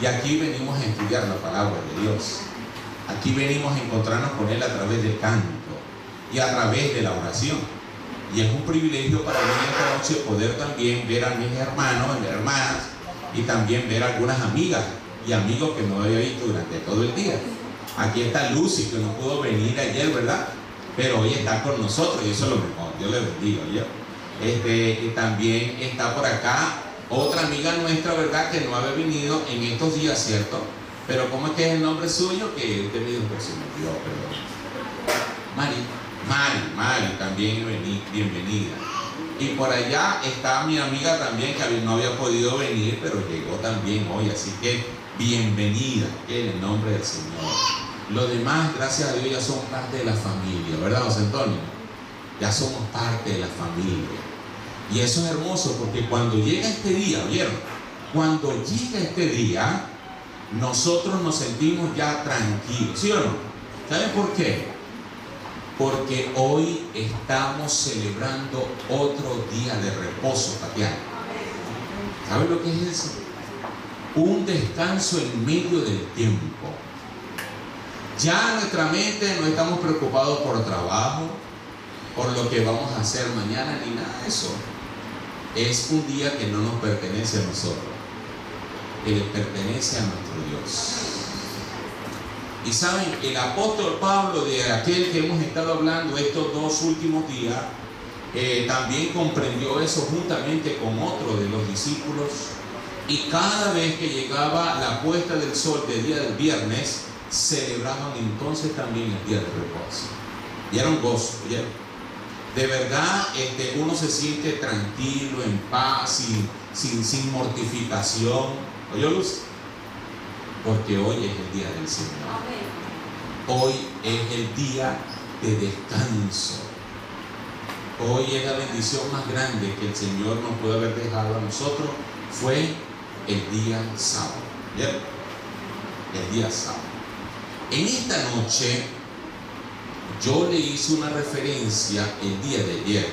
Y aquí venimos a estudiar la palabra de Dios. Aquí venimos a encontrarnos con Él a través del canto y a través de la oración. Y es un privilegio para mí esta noche poder también ver a mis hermanos y hermanas, y también ver a algunas amigas y amigos que no había visto durante todo el día. Aquí está Lucy, que no pudo venir ayer, ¿verdad? Pero hoy está con nosotros y eso es lo mejor. Dios le bendiga, ¿ya? Y también está por acá otra amiga nuestra, ¿verdad? Que no había venido en estos días, ¿cierto? Pero ¿cómo es que es el nombre suyo? Que usted me dijo que se me olvidó, perdón. Mari, también bienvenida. Y por allá está mi amiga también, que no había podido venir, pero llegó también hoy, así que bienvenida en el nombre del Señor. Los demás, gracias a Dios, ya somos parte de la familia, ¿verdad, José Antonio? Ya somos parte de la familia. Y eso es hermoso, porque cuando llega este día, ¿vieron? Cuando llega este día, nosotros nos sentimos ya tranquilos, ¿sí o no? ¿Saben por qué? Porque hoy estamos celebrando otro día de reposo, Tatiana. ¿Saben lo que es eso? Un descanso en medio del tiempo. Ya nuestra mente no estamos preocupados por trabajo, por lo que vamos a hacer mañana, ni nada de eso. Es un día que no nos pertenece a nosotros, que le pertenece a nuestro Dios. Y saben, el apóstol Pablo, de aquel que hemos estado hablando estos 2 últimos días, también comprendió eso juntamente con otro de los discípulos, y cada vez que llegaba la puesta del sol del día del viernes, celebraban entonces también el día de reposo. Y era un gozo, ¿ya? De verdad, uno se siente tranquilo, en paz, sin mortificación. ¿Oyó, Luz? Porque hoy es el día del Señor. Hoy es el día de descanso. Hoy es la bendición más grande que el Señor nos puede haber dejado a nosotros. Fue el día sábado. ¿Bien? El día sábado. En esta noche yo le hice una referencia el día de ayer,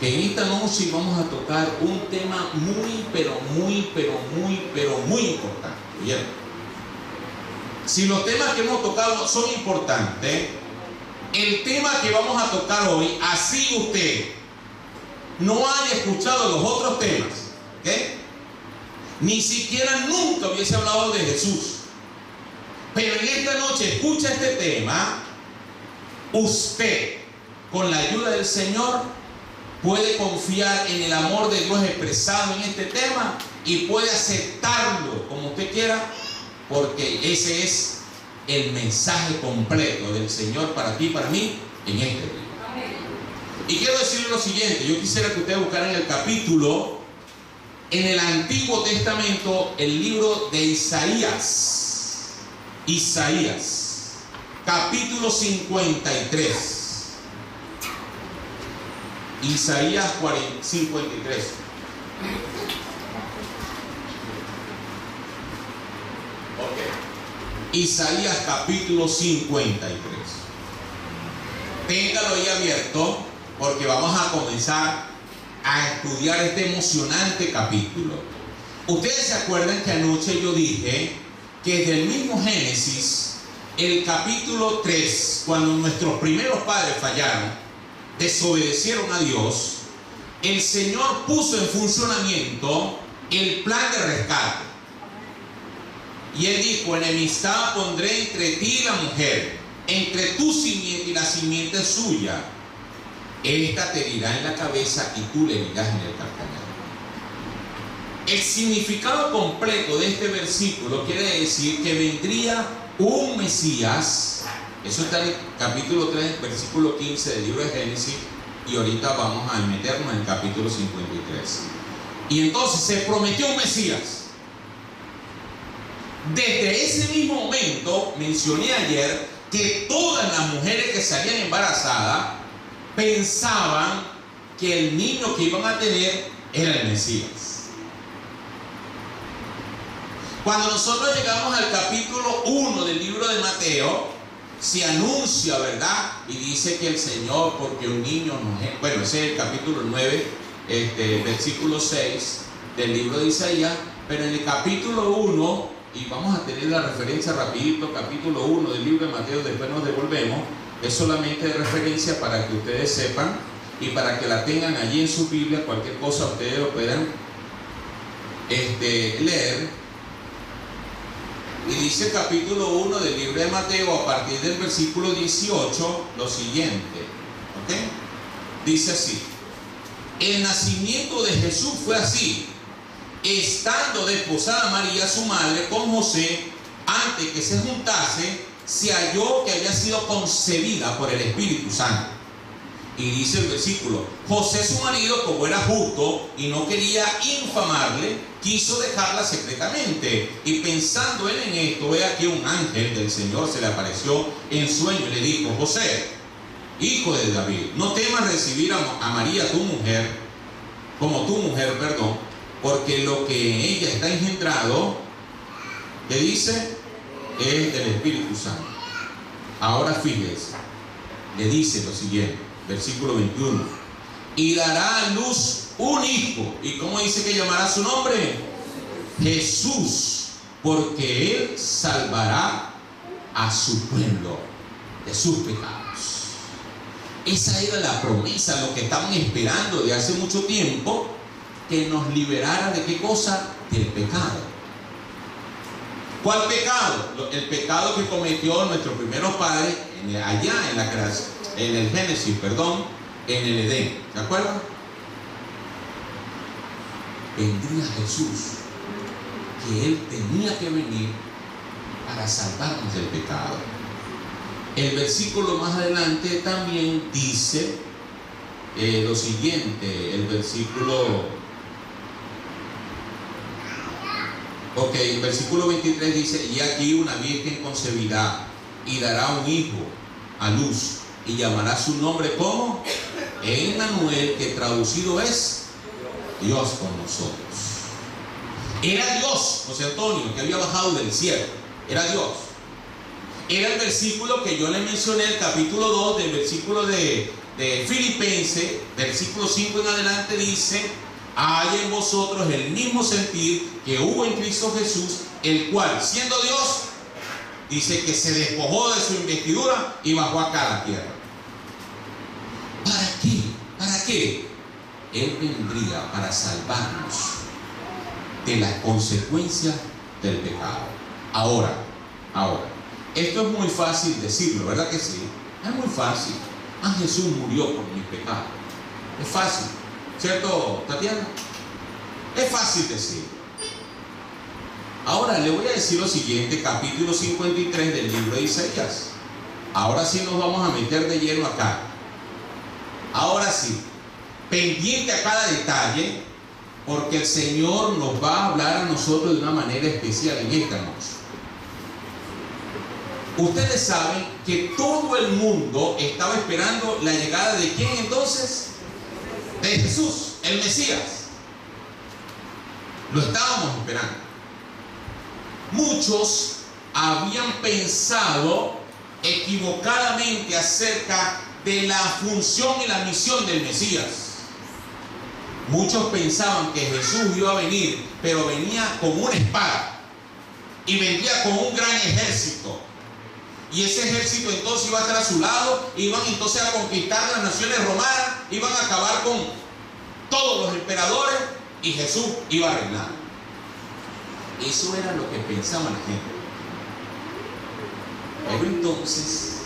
que en esta noche vamos a tocar un tema muy importante. Bien, si los temas que hemos tocado son importantes, el tema que vamos a tocar hoy, así usted no haya escuchado los otros temas, ¿ok? Ni siquiera nunca hubiese hablado de Jesús, pero en esta noche escucha este tema, usted, con la ayuda del Señor, puede confiar en el amor de Dios expresado en este tema y puede aceptarlo como usted quiera, porque ese es el mensaje completo del Señor para ti y para mí en este día. Y quiero decirle lo siguiente: yo quisiera que ustedes buscaran el capítulo en el Antiguo Testamento, el libro de Isaías, capítulo 53. Isaías 53. Isaías capítulo 53. Téngalo ahí abierto, porque vamos a comenzar a estudiar este emocionante capítulo. Ustedes se acuerdan que anoche yo dije que desde el mismo Génesis, el capítulo 3, cuando nuestros primeros padres fallaron, desobedecieron a Dios, el Señor puso en funcionamiento el plan de rescate. Y Él dijo: enemistad pondré entre ti y la mujer, entre tu simiente y la simiente suya. Esta te herirá en la cabeza y tú le herirás en el calcañar. El significado completo de este versículo quiere decir que vendría un Mesías. Eso está en el capítulo 3, versículo 15 del libro de Génesis, y ahorita vamos a meternos en el capítulo 53. Y entonces se prometió un Mesías. Desde ese mismo momento, mencioné ayer que todas las mujeres que salían embarazadas pensaban que el niño que iban a tener era el Mesías. Cuando nosotros llegamos al capítulo 1 del libro de Mateo, se anuncia, ¿verdad? Y dice que el Señor, porque un niño nos... Bueno, ese es el capítulo 9, versículo 6 del libro de Isaías. Pero en el capítulo 1, y vamos a tener la referencia rapidito, capítulo 1 del libro de Mateo, después nos devolvemos, es solamente de referencia para que ustedes sepan y para que la tengan allí en su Biblia, cualquier cosa ustedes lo puedan leer. Y dice el capítulo 1 del libro de Mateo, a partir del versículo 18, lo siguiente, ¿ok? Dice así: el nacimiento de Jesús fue así: estando desposada María su madre con José, antes que se juntase, se halló que había sido concebida por el Espíritu Santo. Y dice el versículo: José su marido, como era justo y no quería infamarle, quiso dejarla secretamente. Y pensando él en esto, ve aquí un ángel del Señor se le apareció en sueño y le dijo: José, hijo de David, no temas recibir a María tu mujer, porque lo que ella está engendrado, que dice, es del Espíritu Santo. Ahora fíjese, le dice lo siguiente, versículo 21: y dará a luz un hijo. ¿Y cómo dice que llamará su nombre? Jesús, porque él salvará a su pueblo de sus pecados. Esa era la promesa, lo que estaban esperando de hace mucho tiempo, que nos liberara de qué cosa? Del pecado. ¿Cuál pecado? El pecado que cometió nuestros primeros padres allá en la creación, en el Génesis, en el Edén. ¿Se acuerdan? Vendría Jesús, que él tenía que venir para salvarnos del pecado. El versículo más adelante también dice lo siguiente, el versículo 23 dice: y aquí una virgen concebirá y dará un hijo a luz y llamará su nombre, ¿cómo? Emmanuel, que traducido es Dios con nosotros. Era Dios, José Antonio, que había bajado del cielo. Era Dios. Era el versículo que yo le mencioné, el capítulo 2 del versículo de Filipenses, versículo 5 en adelante, dice: hay en vosotros el mismo sentir que hubo en Cristo Jesús, el cual, siendo Dios, dice que se despojó de su investidura y bajó acá a la tierra. ¿Para qué? ¿Para qué? Él vendría para salvarnos de las consecuencias del pecado. Ahora, esto es muy fácil decirlo, ¿verdad que sí? Es muy fácil. Jesús murió por mis pecados. Es fácil, ¿cierto, Tatiana? Es fácil decir. Ahora le voy a decir lo siguiente, capítulo 53 del libro de Isaías. Ahora sí nos vamos a meter de lleno acá. Ahora sí, pendiente a cada detalle, porque el Señor nos va a hablar a nosotros de una manera especial en esta noche. Ustedes saben que todo el mundo estaba esperando la llegada de ¿quién entonces? De Jesús, el Mesías. Lo estábamos esperando. Muchos habían pensado equivocadamente acerca de la función y la misión del Mesías. Muchos pensaban que Jesús iba a venir, pero venía con una espada y vendría con un gran ejército. Y ese ejército entonces iba a estar a su lado, iban entonces a conquistar las naciones romanas, iban a acabar con todos los emperadores y Jesús iba a reinar. Eso era lo que pensaba la gente. Pero entonces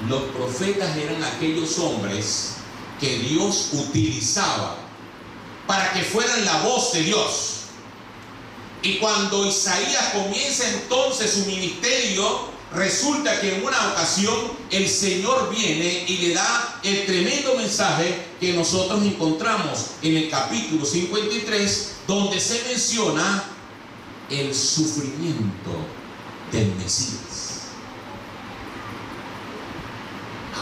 los profetas eran aquellos hombres que Dios utilizaba para que fueran la voz de Dios. Y cuando Isaías comienza entonces su ministerio, resulta que en una ocasión el Señor viene y le da el tremendo mensaje que nosotros encontramos en el capítulo 53, donde se menciona el sufrimiento del Mesías.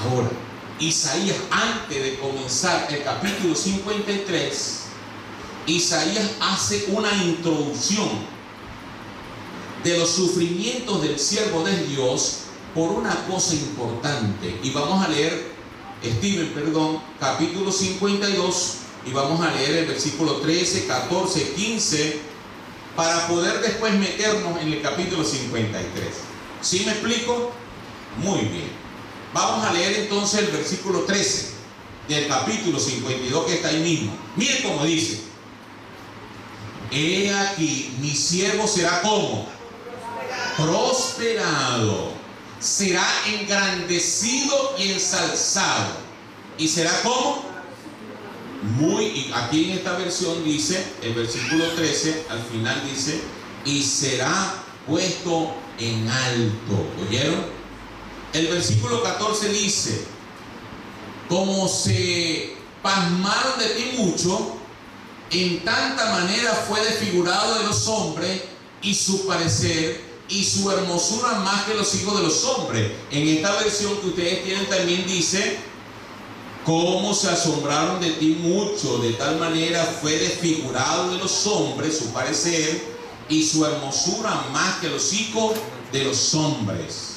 Ahora, Isaías, antes de comenzar el capítulo 53, Isaías hace una introducción de los sufrimientos del siervo de Dios por una cosa importante. Y vamos a leer, capítulo 52, y vamos a leer el versículo 13, 14, 15 para poder después meternos en el capítulo 53. ¿Sí me explico? Muy bien. Vamos a leer entonces el versículo 13 del capítulo 52 que está ahí mismo. Miren cómo dice: he aquí, mi siervo será como prosperado, será engrandecido y ensalzado, y será como y aquí en esta versión dice, el versículo 13 al final dice, y será puesto en alto. ¿Oyeron? El versículo 14 dice: como se pasmaron de ti mucho, en tanta manera fue desfigurado de los hombres, y su parecer y su hermosura más que los hijos de los hombres. En esta versión que ustedes tienen también dice: como se asombraron de ti mucho, de tal manera fue desfigurado de los hombres su parecer y su hermosura más que los hijos de los hombres.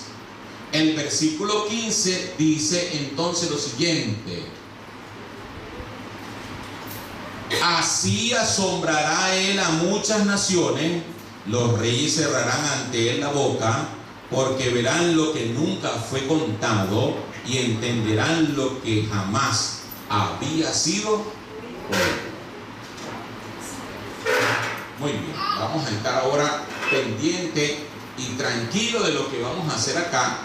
El versículo 15 dice entonces lo siguiente: así asombrará él a muchas naciones, los reyes cerrarán ante él la boca, porque verán lo que nunca fue contado y entenderán lo que jamás había sido oído. Muy bien, vamos a estar ahora pendiente y tranquilo de lo que vamos a hacer acá,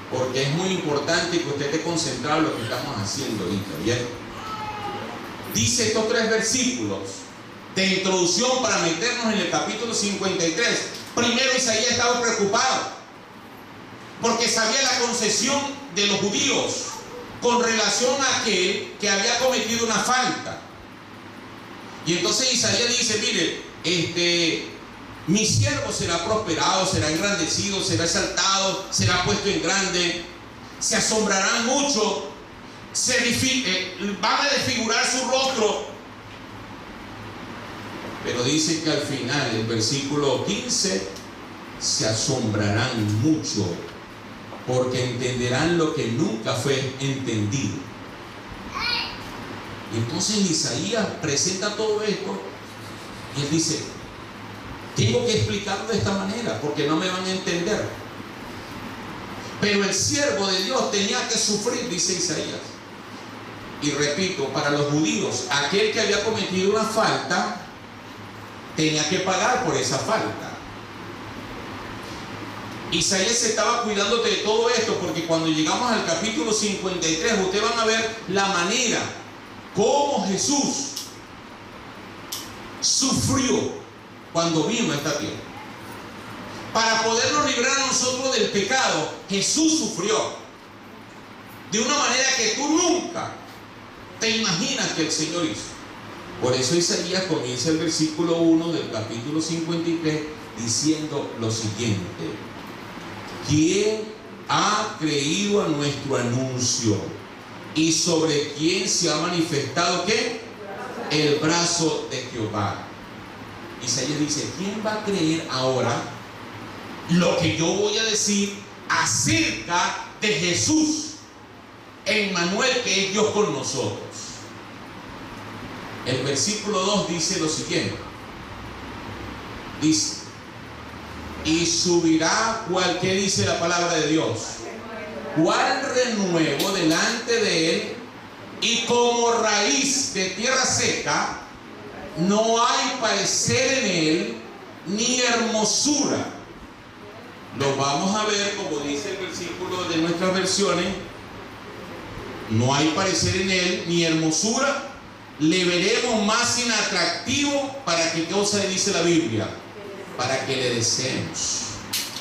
porque es muy importante que usted esté concentrado en lo que estamos haciendo ahorita, ¿bien? Dice estos 3 versículos de introducción para meternos en el capítulo 53. Primero, Isaías estaba preocupado porque sabía la concesión de los judíos con relación a aquel que había cometido una falta. Y entonces Isaías dice: mire, mi siervo será prosperado, será engrandecido, será exaltado, será puesto en grande, se asombrarán mucho, van a desfigurar su rostro. Pero dice que al final, el versículo 15, se asombrarán mucho, porque entenderán lo que nunca fue entendido. Y entonces Isaías presenta todo esto y él dice: tengo que explicarlo de esta manera porque no me van a entender. Pero el siervo de Dios tenía que sufrir, dice Isaías. Y repito, para los judíos, aquel que había cometido una falta tenía que pagar por esa falta. Isaías se estaba cuidando de todo esto, porque cuando llegamos al capítulo 53, ustedes van a ver la manera como Jesús sufrió cuando vino a esta tierra. Para podernos librar a nosotros del pecado, Jesús sufrió de una manera que tú nunca te imaginas que el Señor hizo. Por eso Isaías comienza el versículo 1 del capítulo 53 diciendo lo siguiente: ¿quién ha creído a nuestro anuncio? ¿Y sobre quién se ha manifestado qué? El brazo de Jehová. Isaías dice: ¿quién va a creer ahora lo que yo voy a decir acerca de Jesús, Emmanuel, que es Dios con nosotros? El versículo 2 dice lo siguiente: dice, y subirá cual, ¿qué dice la palabra de Dios? Cual renuevo delante de él, y como raíz de tierra seca, no hay parecer en él, ni hermosura. Lo vamos a ver, como dice el versículo de nuestras versiones: no hay parecer en él, ni hermosura. Le veremos más inatractivo. ¿Para qué cosa dice la Biblia? Para que le deseemos.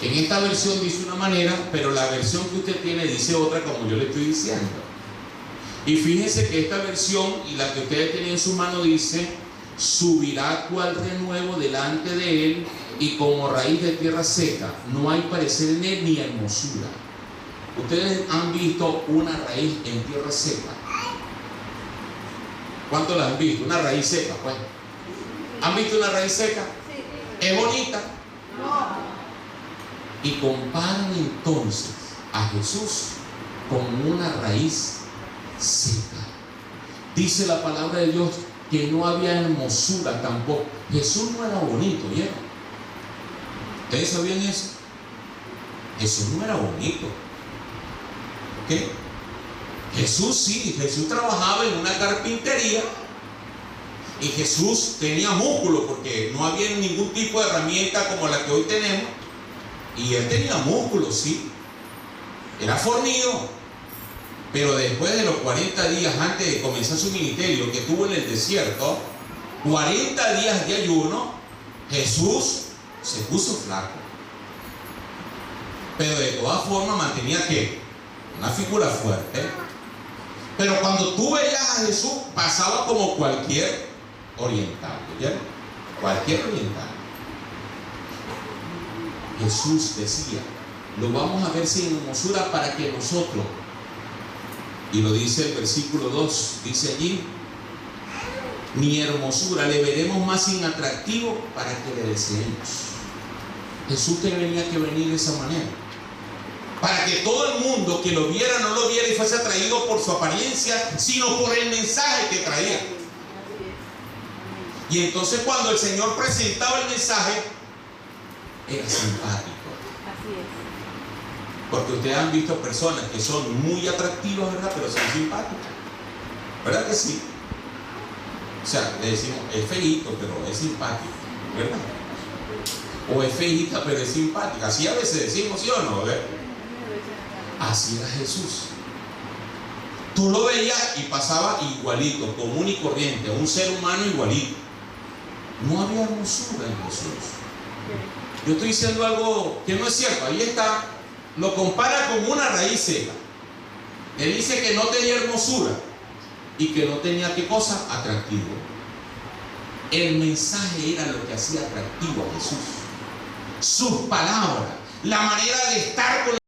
En esta versión dice una manera, pero la versión que usted tiene dice otra, como yo le estoy diciendo. Y fíjense que esta versión y la que ustedes tienen en su mano dice: subirá cual renuevo delante de él, y como raíz de tierra seca, no hay parecer en él ni hermosura. Ustedes han visto una raíz en tierra seca. ¿Cuántos la han visto? Una raíz seca, pues. ¿Han visto una raíz seca? ¿Es bonita? Y comparan entonces a Jesús con una raíz seca. Dice la palabra de Dios que no había hermosura tampoco. Jesús no era bonito, ¿vieron? ¿Ustedes sabían eso? Jesús no era bonito. ¿Qué? Jesús sí, Jesús trabajaba en una carpintería y Jesús tenía músculo porque no había ningún tipo de herramienta como la que hoy tenemos, y él tenía músculo, sí, era fornido. Pero después de los 40 días antes de comenzar su ministerio que tuvo en el desierto, 40 días de ayuno, Jesús se puso flaco. Pero de todas formas mantenía ¿qué? Una figura fuerte. Pero cuando tú veías a Jesús, pasaba como cualquier oriental, ¿ya? Cualquier oriental. Jesús decía, lo vamos a ver sin hermosura para que nosotros, y lo dice el versículo 2, dice allí, mi hermosura le veremos más inatractivo para que le deseemos. Jesús tenía que venir de esa manera, para que todo el mundo que lo viera no lo viera y fuese atraído por su apariencia, sino por el mensaje que traía. Y entonces cuando el Señor presentaba el mensaje, era simpático. Así es. Porque ustedes han visto personas que son muy atractivas, ¿verdad? Pero son simpáticas. ¿Verdad que sí? O sea, le decimos, es feíto, pero es simpático, ¿verdad? O es feíta, pero es simpática. Así a veces decimos, ¿sí o no? ¿Verdad? Así era Jesús. Tú lo veías y pasaba igualito, común y corriente, un ser humano igualito. No había hermosura en Jesús. Yo estoy diciendo algo que no es cierto. Ahí está, lo compara con una raíz seca. Él dice que no tenía hermosura y que no tenía, ¿qué cosa? Atractivo. El mensaje era lo que hacía atractivo a Jesús. Sus palabras, la manera de estar con